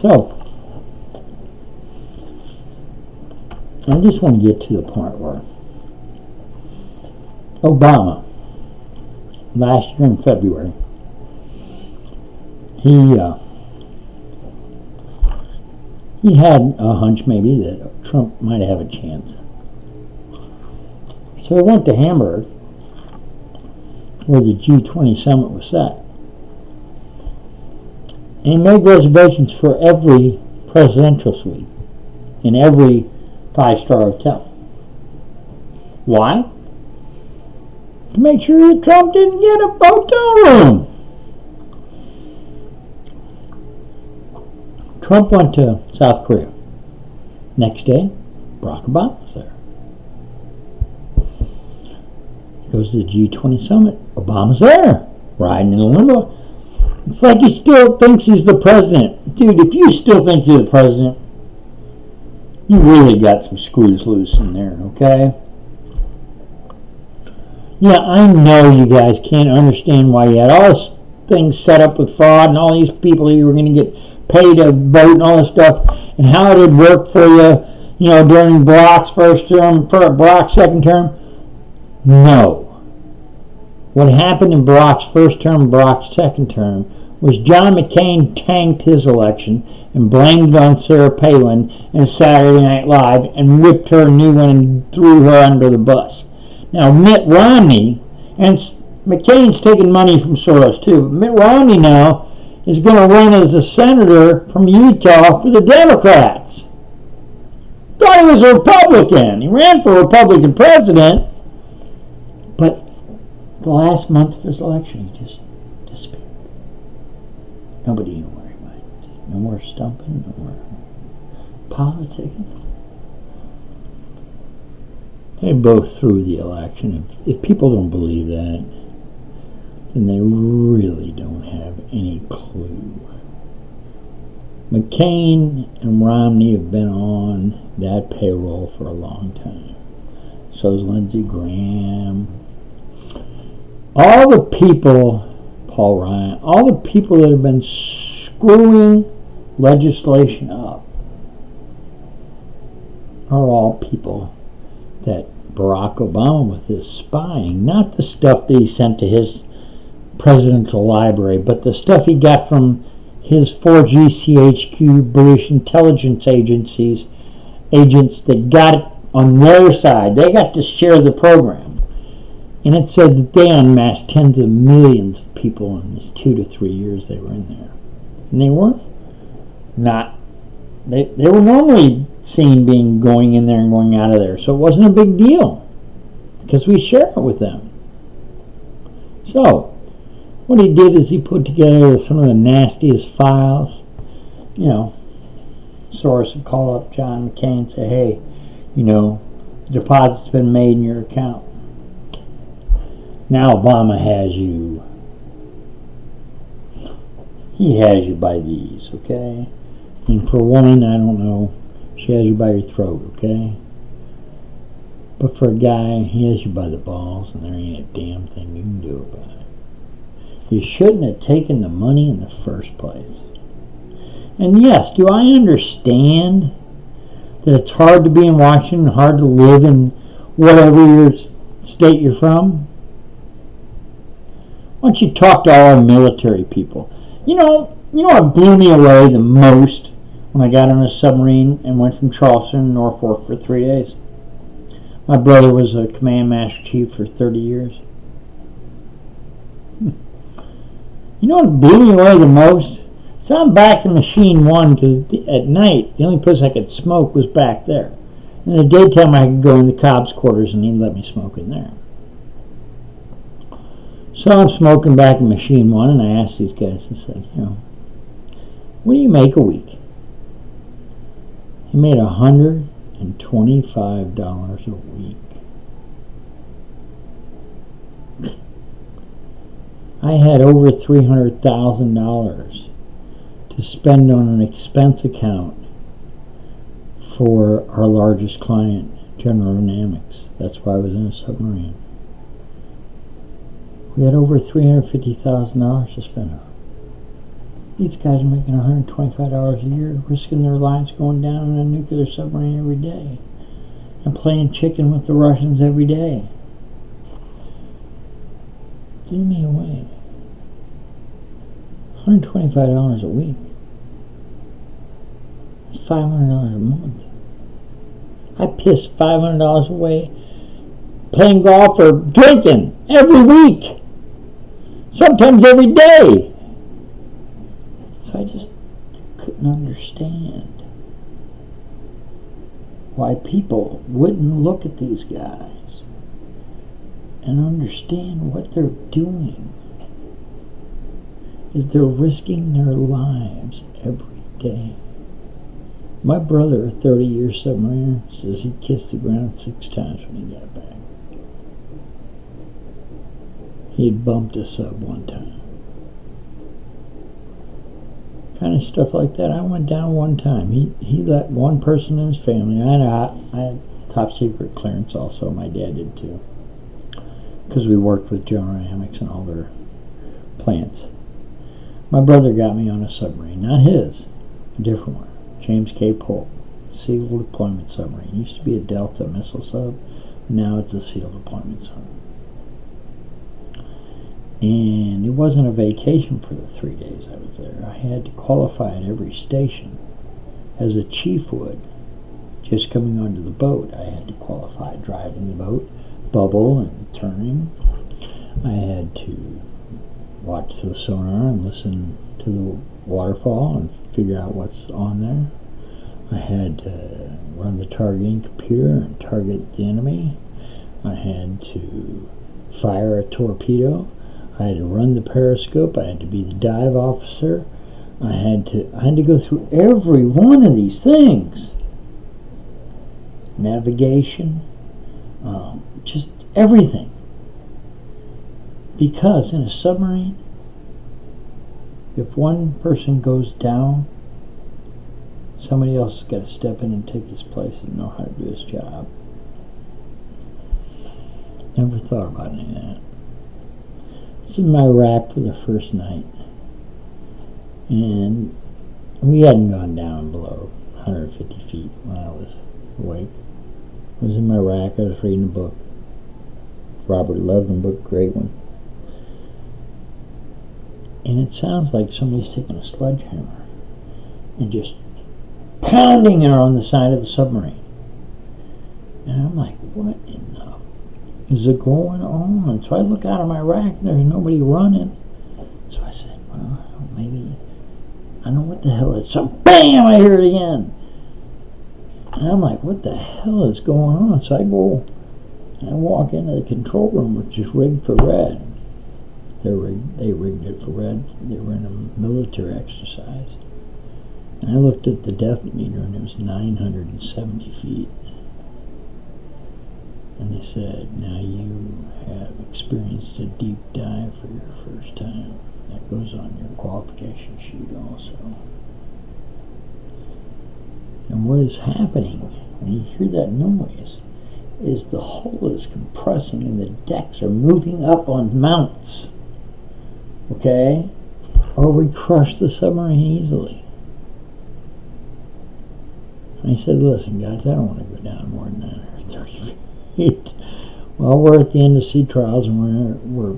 So, I just want to get to the point where Obama, last year in February, he had a hunch maybe that Trump might have a chance. So he went to Hamburg, where the G20 summit was set, and he made reservations for every presidential suite in every five-star hotel. Why? To make sure that Trump didn't get a hotel room. Trump went to South Korea. Next day, Barack Obama was there. He goes to the G20 summit. Obama's there, riding in a limo. It's like he still thinks he's the president. Dude, if you still think you're the president, you really got some screws loose in there, okay? Yeah, I know you guys can't understand why you had all this things set up with fraud and all these people you were going to get paid to vote and all this stuff, and how it had worked for you, during Barack's first term, for Barack's second term. No. What happened in Barack's first term and Barack's second term was John McCain tanked his election and blamed it on Sarah Palin and Saturday Night Live and whipped her a new one and threw her under the bus. Now Mitt Romney, and McCain's taking money from Soros too, but Mitt Romney now is going to run as a senator from Utah for the Democrats. Thought he was a Republican. He ran for Republican president, but the last month of his election he just disappeared. Nobody knew where he went. No more stumping, no more politicking. They both threw the election. If people don't believe that, then they really don't have any clue. McCain and Romney have been on that payroll for a long time. So is Lindsey Graham. All the people, Paul Ryan, all the people that have been screwing legislation up are all people that Barack Obama, with his spying, not the stuff that he sent to his presidential library, but the stuff he got from his 4 GCHQ British intelligence agencies, agents that got it on their side. They got to share the program. And it said that they unmasked tens of millions of people in this 2 to 3 years they were in there. And they weren't not, they were normally seen being going in there and going out of there. So it wasn't a big deal because we share it with them. So what he did is he put together some of the nastiest files. Source would call up John McCain and say, hey, deposit's been made in your account. Now Obama has you. He has you by these, okay? And for a woman, I don't know, she has you by your throat, okay? But for a guy, he has you by the balls, and there ain't a damn thing you can do about it. You shouldn't have taken the money in the first place. And yes, do I understand that it's hard to be in Washington, hard to live in whatever your state you're from? Why don't you talk to all our military people? You know what blew me away the most when I got on a submarine and went from Charleston to Norfolk for 3 days? My brother was a command master chief for 30 years. You know what blew me away the most? So I'm back in Machine 1 because at night the only place I could smoke was back there. In the daytime I could go in the Cobb's quarters and he'd let me smoke in there. So I'm smoking back in Machine 1 and I asked these guys, I said, what do you make a week? He made $125 a week. I had over $300,000 to spend on an expense account for our largest client, General Dynamics. That's why I was in a submarine. We had over $350,000 to spend on. These guys are making $125 a year, risking their lives going down in a nuclear submarine every day, and playing chicken with the Russians every day. Give me away. $125 a week. That's $500 a month. I piss $500 away playing golf or drinking every week. Sometimes every day. So I just couldn't understand why people wouldn't look at these guys and understand what they're doing. Is they're risking their lives every day. My brother, a 30-year submariner, says he kissed the ground 6 times when he got back. He had bumped a sub one time. Kind of stuff like that. I went down one time. He let one person in his family. I had top secret clearance also. My dad did too. Because we worked with General Dynamics and all their plants. My brother got me on a submarine. Not his. A different one. James K. Polk. SEAL deployment submarine. It used to be a Delta missile sub. Now it's a SEAL deployment sub. And it wasn't a vacation for the 3 days I was there. I had to qualify at every station, as a chief would. Just coming onto the boat, I had to qualify driving the boat, bubble and turning. I had to watch the sonar and listen to the waterfall and figure out what's on there. I had to run the targeting computer and target the enemy. I had to fire a torpedo. I had to run the periscope. I had to be the dive officer. I had to go through every one of these things. Navigation, just everything. Because in a submarine, if one person goes down, somebody else has got to step in and take his place and know how to do his job. Never thought about any of that. I was in my rack for the first night, and we hadn't gone down below 150 feet when I was awake. I was in my rack. I was reading a book, Robert Ludlum book, great one. And it sounds like somebody's taking a sledgehammer and just pounding it on the side of the submarine. And I'm like, what in the is it going on? And so I look out of my rack and there's nobody running. So I said, well, maybe, I don't know what the hell it is. So bam, I hear it again. And I'm like, what the hell is going on? So I go and I walk into the control room, which is rigged for red. They rigged it for red. They were in a military exercise. And I looked at the depth meter and it was 970 feet. And they said, now you have experienced a deep dive for your first time. That goes on your qualification sheet also. And what is happening when you hear that noise is the hull is compressing and the decks are moving up on mounts. Okay? Or we crush the submarine easily. And I said, listen guys, I don't want to go down more than 930 feet. Well, we're at the end of sea trials and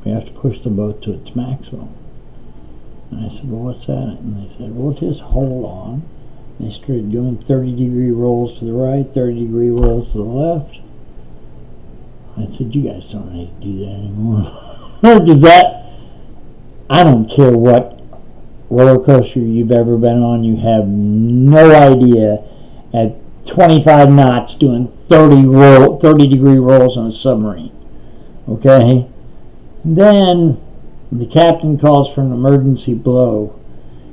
we have to push the boat to its maximum. And I said, well, what's that? And they said, well, just hold on. And they started doing 30-degree rolls to the right, 30-degree rolls to the left. I said, you guys don't need to do that anymore. Because I don't care what roller coaster you've ever been on, you have no idea at 25 knots doing 30-degree rolls on a submarine. Okay? And then the captain calls for an emergency blow.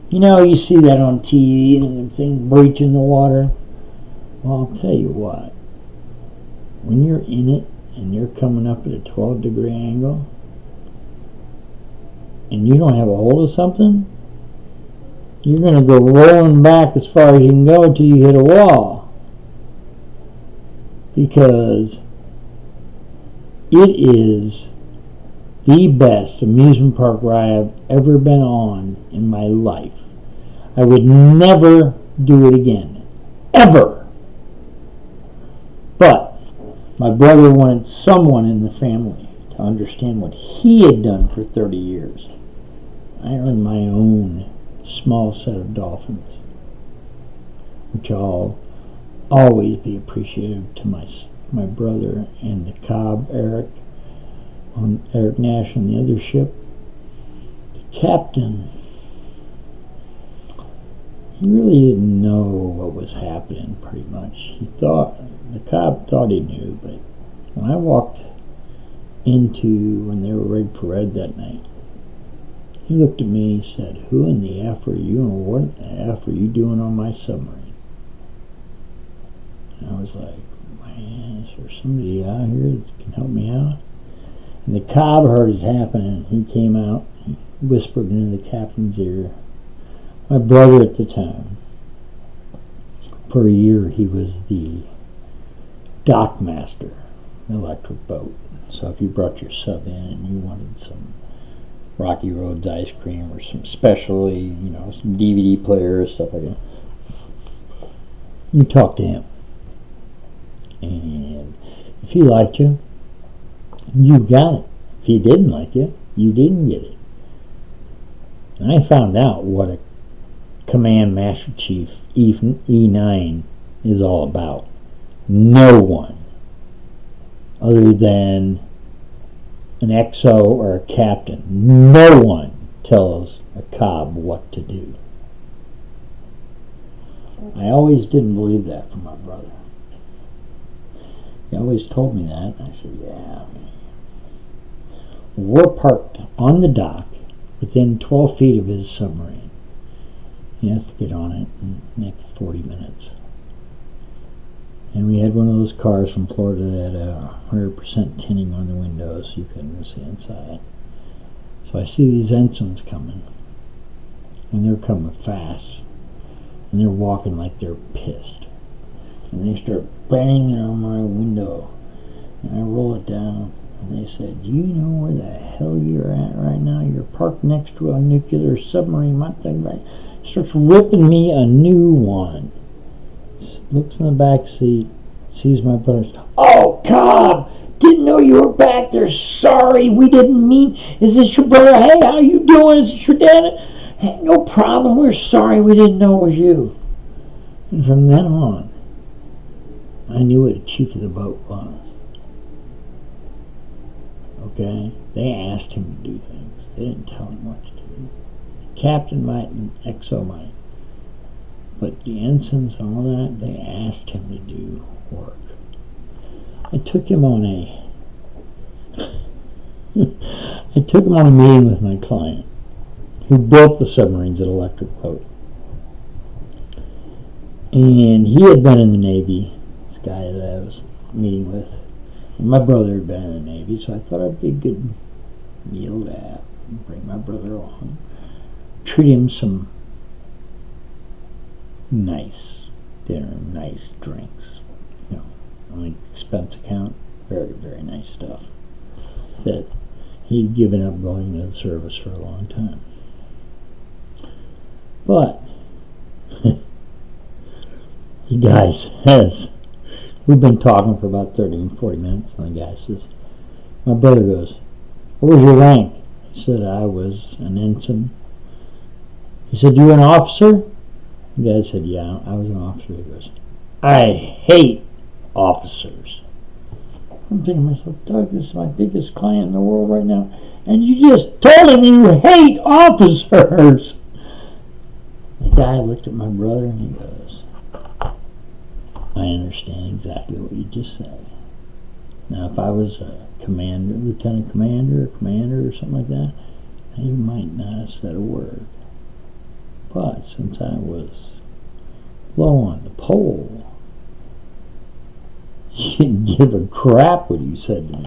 You know, you see that on TV and the thing breaching the water. Well, I'll tell you what. When you're in it and you're coming up at a 12-degree angle and you don't have a hold of something, you're going to go rolling back as far as you can go until you hit a wall. Because it is the best amusement park ride I've ever been on in my life. I would never do it again. Ever. But my brother wanted someone in the family to understand what he had done for 30 years. I earned my own small set of dolphins, which I'll always be appreciative to my brother and the Cobb Eric Nash on the other ship. The captain, he really didn't know what was happening pretty much. The Cobb thought he knew, but when I walked when they were ready for red that night, he looked at me and he said, "Who in the F are you and what the F are you doing on my submarine?" And I was like, "Man, is there somebody out here that can help me out?" And the Cobb heard it happening. He came out, he whispered into the captain's ear. My brother at the time, for a year, he was the dock master, electric boat. So if you brought your sub in and you wanted some Rocky Road's ice cream or some specialty, some DVD player or stuff like that, you talk to him. And if he liked you, you got it. If he didn't like you, you didn't get it. And I found out what a Command Master Chief E9 is all about. No one other than an XO or a captain, no one tells a Cobb what to do. I always didn't believe that from my brother. He always told me that. I said, yeah. We're parked on the dock within 12 feet of his submarine. He has to get on it in the next 40 minutes. And we had one of those cars from Florida that had 100% tinting on the windows, so you couldn't see inside. So I see these ensigns coming, and they're coming fast, and they're walking like they're pissed. And they start banging on my window, and I roll it down, and they said, "You know where the hell you're at right now? You're parked next to a nuclear submarine." My thing right starts ripping me a new one. Looks in the back seat, sees my brother. "Oh, Cobb, didn't know you were back there. Sorry, we didn't mean. Is this your brother? Hey, how you doing? Is this your dad?" "Hey, no problem. We're sorry. We didn't know it was you." And from then on, I knew what a chief of the boat was. Okay? They asked him to do things. They didn't tell him what to do. The captain might and XO might. But the ensigns and all that, they asked him to do work. I took him on a meeting with my client who built the submarines at Electric Boat. And he had been in the Navy, this guy that I was meeting with. And my brother had been in the Navy, so I thought it'd be a good meal to have. Bring my brother along. Treat him some nice dinner, nice drinks, on the expense account, very, very nice stuff that he'd given up going to the service for a long time. But the guy says, we've been talking for about 30 and 40 minutes, and the guy says, my brother goes, "What was your rank?" I said, "I was an ensign." He said, "You were an officer?" The guy said, "Yeah, I was an officer." He goes, "I hate officers." I'm thinking to myself, Doug, this is my biggest client in the world right now, and you just told him you hate officers. The guy looked at my brother and he goes, "I understand exactly what you just said. Now, if I was a commander, lieutenant commander, or something like that, you might not have said a word. But since I was low on the pole, you didn't give a crap what you said to me."